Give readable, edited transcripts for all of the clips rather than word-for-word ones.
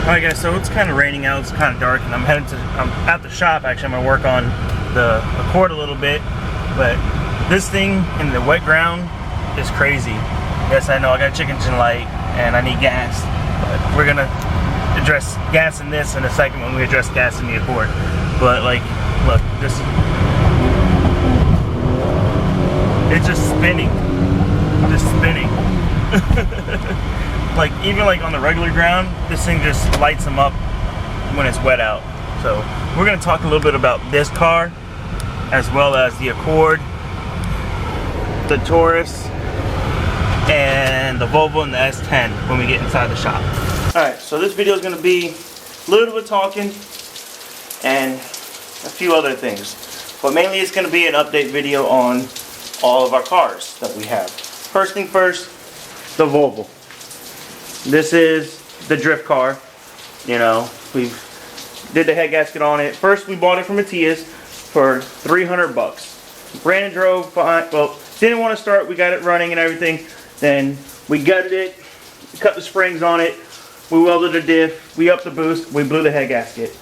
Alright guys, so it's kind of raining out, it's kind of dark, and I'm at the shop actually. I'm going to work on the Accord a little bit, but this thing in the wet ground is crazy. Yes, I know, I got a check engine light, and I need gas, but we're going to address gas in this in a second when we address gas in the Accord. But like, look, this, it's just spinning, like even like on the regular ground, this thing just lights them up when it's wet out. So we're going to talk a little bit about this car, as well as the Accord, the Taurus, and the Volvo and the S10 when we get inside the shop. Alright, so this video is going to be a little bit of talking and a few other things, but mainly it's going to be an update video on all of our cars that we have. First thing first, the Volvo. This is the drift car. You know, we did the head gasket on it. First we bought it from Matias for 300 bucks. Ran and drove fine. Well, didn't want to start. We got it running and everything. Then we gutted it, cut the springs on it, we welded the diff, we upped the boost, we blew the head gasket.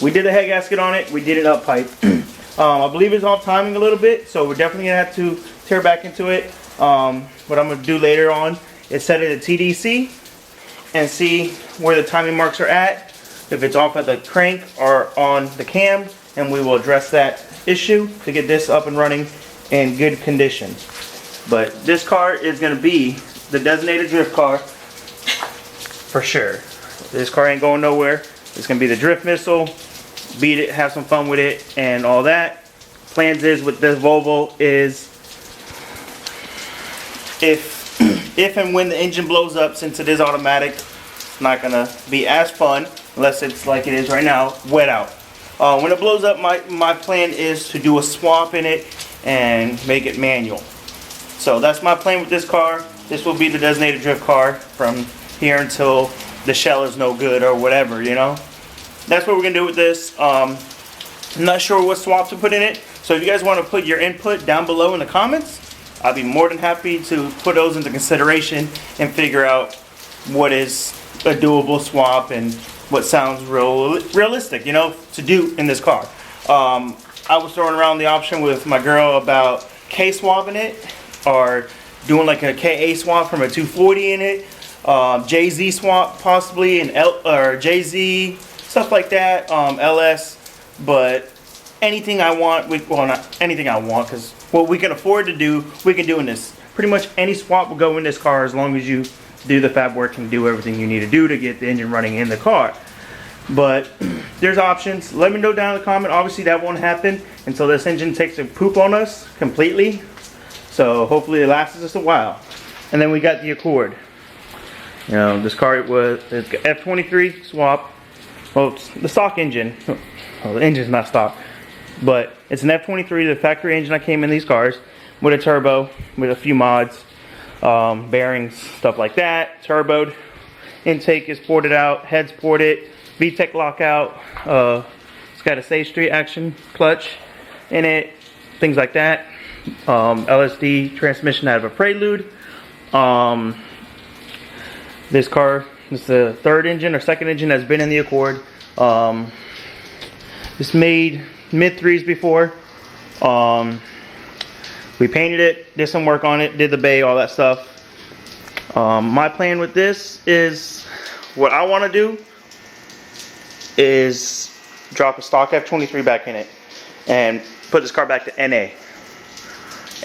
We did the head gasket on it, we did it up pipe. I believe it's off timing a little bit, so we're definitely going to have to tear back into it. What I'm going to do later on is set it at TDC and see where the timing marks are at, if it's off at the crank or on the cam, and we will address that issue to get this up and running in good condition. But this car is going to be the designated drift car for sure. This car ain't going nowhere. It's going to be the drift missile. Beat it, have some fun with it, and all that. Plans is with this Volvo is if and when the engine blows up, since it is automatic, it's not going to be as fun unless it's like it is right now, wet out. When it blows up, my plan is to do a swap in it and make it manual. So that's my plan with this car. This will be the designated drift car from here until the shell is no good or whatever, you know. That's what we're going to do with this. I'm not sure what swap to put in it. So if you guys want to put your input down below in the comments, I'll be more than happy to put those into consideration and figure out what is a doable swap and what sounds realistic, you know, to do in this car. I was throwing around the option with my girl about K-swapping it, or doing like a KA swap from a 240 in it, JZ swap possibly, and or JZ, stuff like that, LS. But anything I want, well, not anything I want, because what we can afford to do, we can do in this. Pretty much any swap will go in this car as long as you do the fab work and do everything you need to do to get the engine running in the car. But there's options. Let me know down in the comment. Obviously that won't happen until this engine takes a poop on us completely. So hopefully it lasts us a while. And then we got the Accord. You know, this car was F23 swap. Well, it's the stock engine. Well, the engine's not stock, but it's an F23, the factory engine that came in these cars, with a turbo, with a few mods, bearings, stuff like that. Turboed. Intake is ported out. Head's ported. VTEC lockout. It's got a Sage Street action clutch in it. Things like that. LSD transmission out of a Prelude. This car is the third engine or second engine that's been in the Accord. It's made mid-3s before. We painted it, did some work on it, did the bay, all that stuff. My plan with this is, what I want to do is drop a stock F23 back in it and put this car back to NA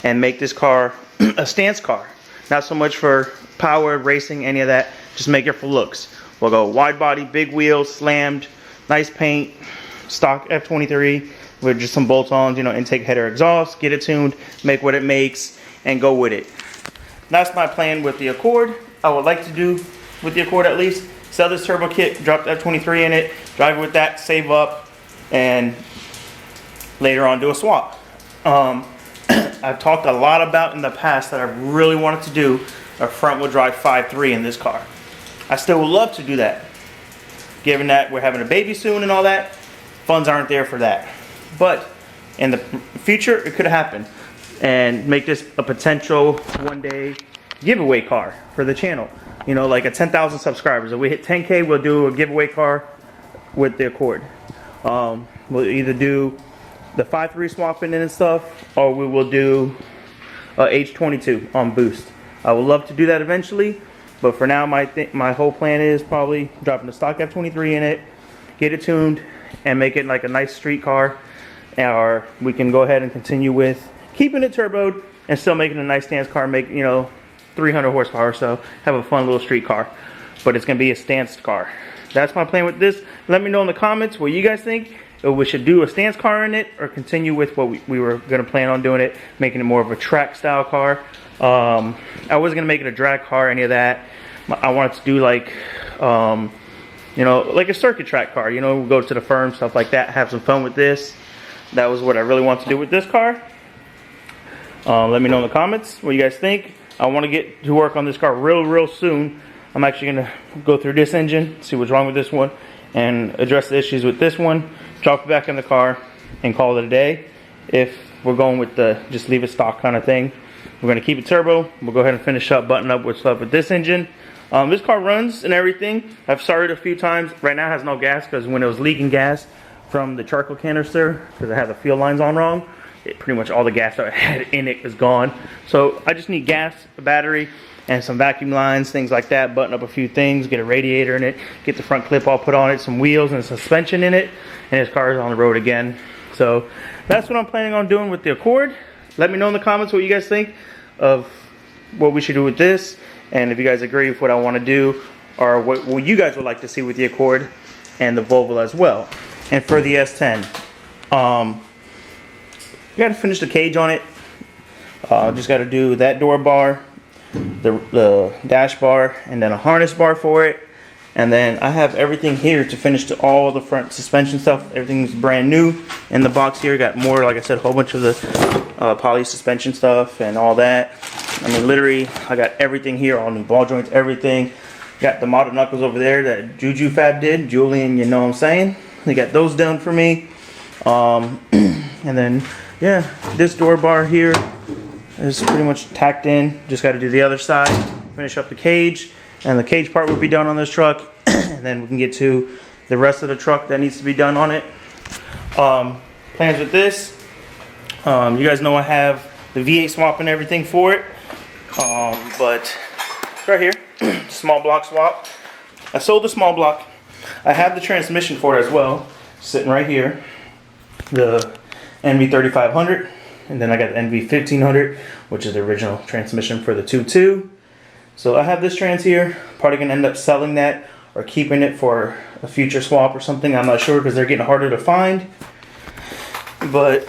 and make this car a stance car. Not so much for power, racing, any of that. Just make it for looks. We'll go wide body, big wheels, slammed, nice paint, stock F23 with just some bolt-ons, you know, intake, header, exhaust, get it tuned, make what it makes, and go with it. That's my plan with the Accord. I would like to do with the Accord at least, sell this turbo kit, drop the F23 in it, drive it with that, save up, and later on do a swap. I've talked a lot about in the past that I really wanted to do a front wheel drive 5.3 in this car. I still would love to do that. Given that we're having a baby soon and all that, funds aren't there for that. But in the future, it could happen. And make this a potential one-day giveaway car for the channel. you know, like a 10,000 subscribers. If we hit 10K, we'll do a giveaway car with the Accord. We'll either do the 5.3 swapping in and stuff, or we will do H22 on boost. I would love to do that eventually, but for now, my whole plan is probably dropping the stock F23 in it, get it tuned, and make it like a nice street car. Or we can go ahead and continue with keeping it turboed and still making a nice stance car, make, you know, 300 horsepower, so have a fun little street car. But it's gonna be a stance car. That's my plan with this. Let me know in the comments what you guys think. If we should do a stance car in it or continue with what we were gonna plan on doing it, making it more of a track style car. I wasn't gonna make it a drag car, any of that. I wanted to do like, you know, like a circuit track car. You know, we'll go to the firm, stuff like that, have some fun with this. That was what I really want to do with this car. Let me know in the comments what you guys think. I want to get to work on this car real soon. I'm actually going to go through this engine, see what's wrong with this one, and address the issues with this one, drop it back in the car, and call it a day. If we're going with the just leave it stock kind of thing, we're going to keep it turbo. We'll go ahead and finish up, button up with stuff with this engine. This car runs and everything. I've started a few times. Right now it has no gas because when it was leaking gas from the charcoal canister, because I had the fuel lines on wrong, pretty much all the gas that I had in it is gone. So I just need gas, a battery, and some vacuum lines, things like that. Button up a few things, get a radiator in it, get the front clip all put on it, some wheels and suspension in it, and this car is on the road again. So that's what I'm planning on doing with the Accord. Let me know in the comments what you guys think of what we should do with this, and if you guys agree with what I want to do, or what you guys would like to see with the Accord and the Volvo as well. And for the S10, you got to finish the cage on it. Just got to do that door bar, the dash bar, and then a harness bar for it. And then I have everything here to finish all the front suspension stuff. Everything's brand new in the box here. Got more, like I said, a whole bunch of the poly suspension stuff and all that. I mean, literally, I got everything here, all new ball joints, everything. Got the modded knuckles over there that Juju Fab did. Julian, you know what I'm saying? They got those done for me. And then, yeah, this door bar here is pretty much tacked in. Just got to do the other side, finish up the cage, and the cage part will be done on this truck. And then we can get to the rest of the truck that needs to be done on it. Plans with this. You guys know I have the V8 swap and everything for it. But it's right here, small block swap. I sold the small block. I have the transmission for it as well, sitting right here. The NV3500, and then I got the NV1500, which is the original transmission for the 2.2. So I have this trans here. Probably gonna end up selling that or keeping it for a future swap or something. I'm not sure because they're getting harder to find. But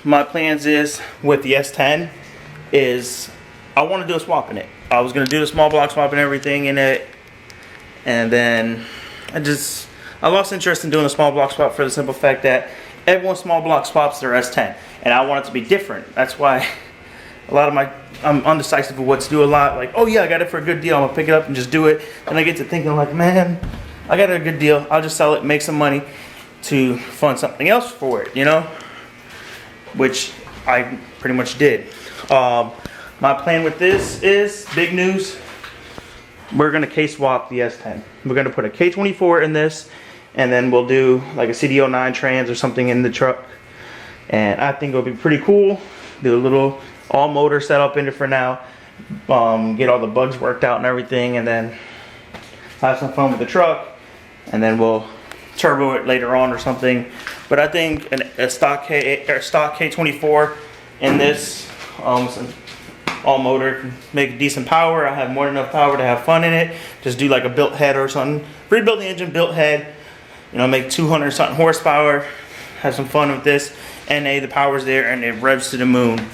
my plans is with the S10 is I want to do a swap in it. I was gonna do the small block swap and everything in it, and then I lost interest in doing a small block swap for the simple fact that everyone small block swaps their S10, and I want it to be different. That's why a lot of I'm undecisive of what to do a lot. Like, oh yeah, I got it for a good deal, I'm gonna pick it up and just do it. And I get to thinking like, man, I got a good deal, I'll just sell it, make some money to fund something else for it, you know? Which I pretty much did. My plan with this is, big news, we're gonna K-swap the S10. We're gonna put a K24 in this, and then we'll do like a CD09 trans or something in the truck. And I think it'll be pretty cool. Do a little all motor setup in it for now. Get all the bugs worked out and everything, and then have some fun with the truck. And then we'll turbo it later on or something. But I think a stock K24 in this, all motor can make decent power. I have more than enough power to have fun in it. Just do like a built head or something. Rebuild the engine, built head. You know, make 200 something horsepower. Have some fun with this. NA, the power's there, and it revs to the moon.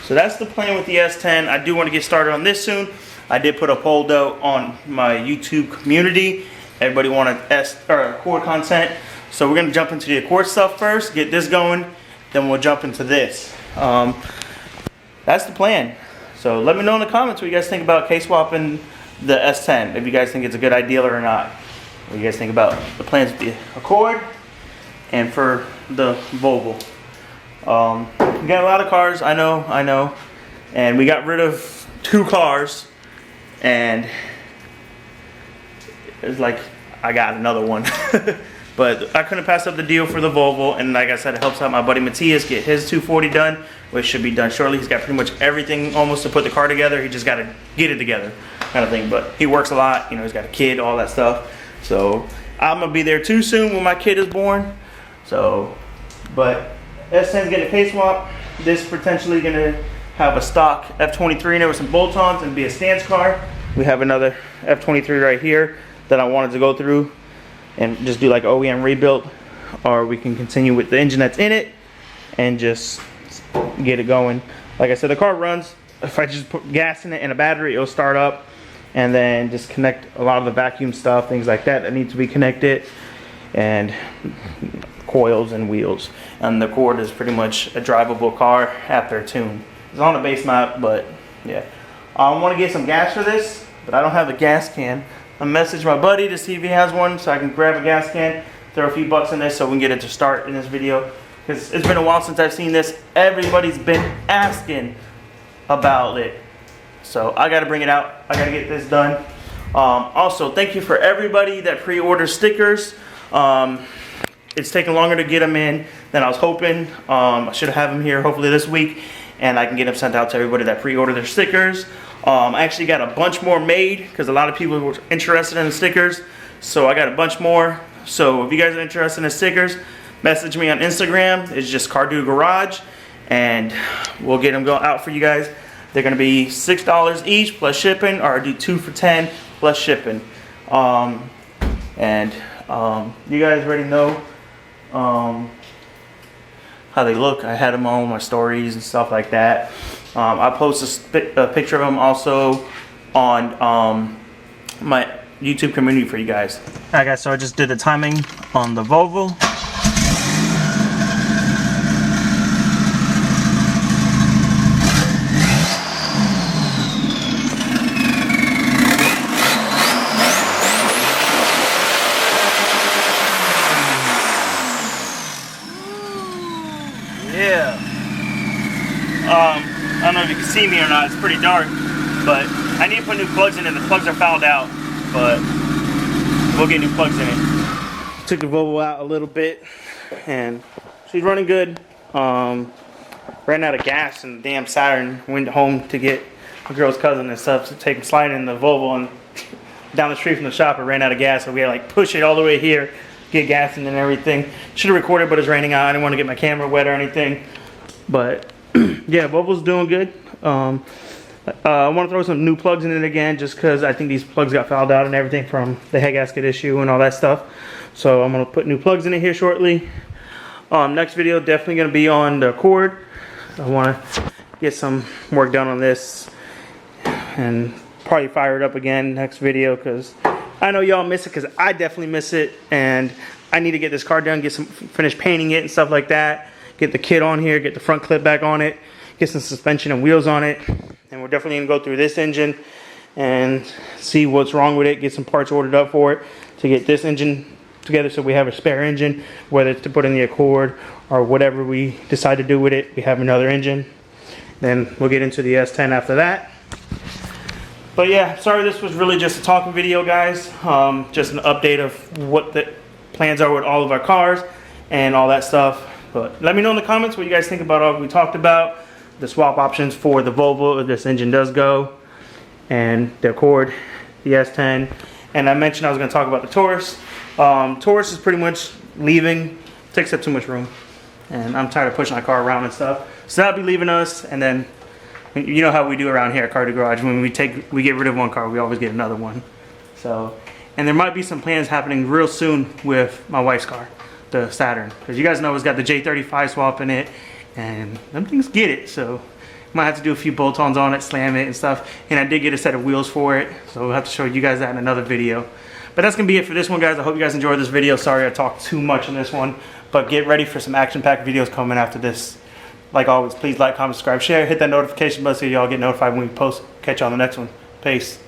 So that's the plan with the S10. I do want to get started on this soon. I did put a poll though on my YouTube community. Everybody wanted Accord content. So we're gonna jump into the Accord stuff first, get this going, then we'll jump into this. That's the plan. So let me know in the comments what you guys think about K-swapping the S10. If you guys think it's a good idea or not. What do you guys think about the plans with the Accord and for the Volvo? We got a lot of cars, I know. And we got rid of 2 cars. And it's like I got another one. But I couldn't pass up the deal for the Volvo, and like I said, it helps out my buddy Matthias get his 240 done, which should be done shortly. He's got pretty much everything almost to put the car together. He just got to get it together, kind of thing. But he works a lot, you know, he's got a kid, all that stuff. So I'm gonna be there too soon when my kid is born. So, but S10's getting a case swap. This potentially gonna have a stock F23 in there with some bolt-ons and be a stance car. We have another F23 right here that I wanted to go through and just do like OEM rebuild, or we can continue with the engine that's in it and just get it going. Like I said, the car runs. If I just put gas in it and a battery, it'll start up, and then just connect a lot of the vacuum stuff, things like that need to be connected, and coils and wheels. And the Accord is pretty much a drivable car after a tune. It's on a base map, but yeah. I want to get some gas for this, but I don't have a gas can. I messaged my buddy to see if he has one so I can grab a gas can, throw a few bucks in this so we can get it to start in this video. Because it's been a while since I've seen this. Everybody's been asking about it. So I got to bring it out. I got to get this done. Also, thank you for everybody that pre-orders stickers. It's taking longer to get them in than I was hoping. I should have them here hopefully this week, and I can get them sent out to everybody that pre-ordered their stickers. I actually got a bunch more made because a lot of people were interested in the stickers. So I got a bunch more. So if you guys are interested in the stickers, message me on Instagram. It's just Car Dude Garage, and we'll get them out for you guys. They're going to be $6 each plus shipping, or I do 2 for $10 plus shipping. You guys already know how they look. I had them on my stories and stuff like that. I post a picture of them also on my YouTube community for you guys. Alright guys, so I just did the timing on the Volvo. Yeah. I don't know if you can see me or not, it's pretty dark, but I need to put new plugs in it. The plugs are fouled out, but we'll get new plugs in it. Took the Volvo out a little bit, and she's running good. Ran out of gas, and the damn Saturn went home to get my girl's cousin and stuff to take him sliding in the Volvo, and down the street from the shop it ran out of gas, so we had to like push it all the way here, get gas in and everything. Should have recorded, but it's raining out. I didn't want to get my camera wet or anything, but yeah, Volvo's doing good. I want to throw some new plugs in it again, just because I think these plugs got fouled out and everything from the head gasket issue and all that stuff. So I'm going to put new plugs in it here shortly. Next video definitely going to be on the Accord. I want to get some work done on this and probably fire it up again next video, because I know y'all miss it, because I definitely miss it, and I need to get this car done, finish painting it and stuff like that, get the kit on here, get the front clip back on it, get some suspension and wheels on it. And we're definitely going to go through this engine and see what's wrong with it, get some parts ordered up for it to get this engine together so we have a spare engine, whether it's to put in the Accord or whatever we decide to do with it. We have another engine. Then we'll get into the S10 after that. But yeah, sorry this was really just a talking video, guys. Just an update of what the plans are with all of our cars and all that stuff. But let me know in the comments what you guys think about all we talked about. The swap options for the Volvo if this engine does go, and the Accord, the S10, and I mentioned I was going to talk about the Taurus. Taurus is pretty much leaving, takes up too much room, and I'm tired of pushing my car around and stuff. So that'll be leaving us, and then you know how we do around here at Car Dude Garage. When we get rid of one car, we always get another one. So, and there might be some plans happening real soon with my wife's car, the Saturn, because you guys know it's got the J35 swap in it. And them things get it, so might have to do a few bolt-ons on it, slam it and stuff. And I did get a set of wheels for it, so we'll have to show you guys that in another video. But that's gonna be it for this one, guys. I hope you guys enjoyed this video. Sorry I talked too much on this one, but get ready for some action-packed videos coming after this. Like always, please like, comment, subscribe, share, hit that notification button so y'all get notified when we post. Catch you on the next one. Peace.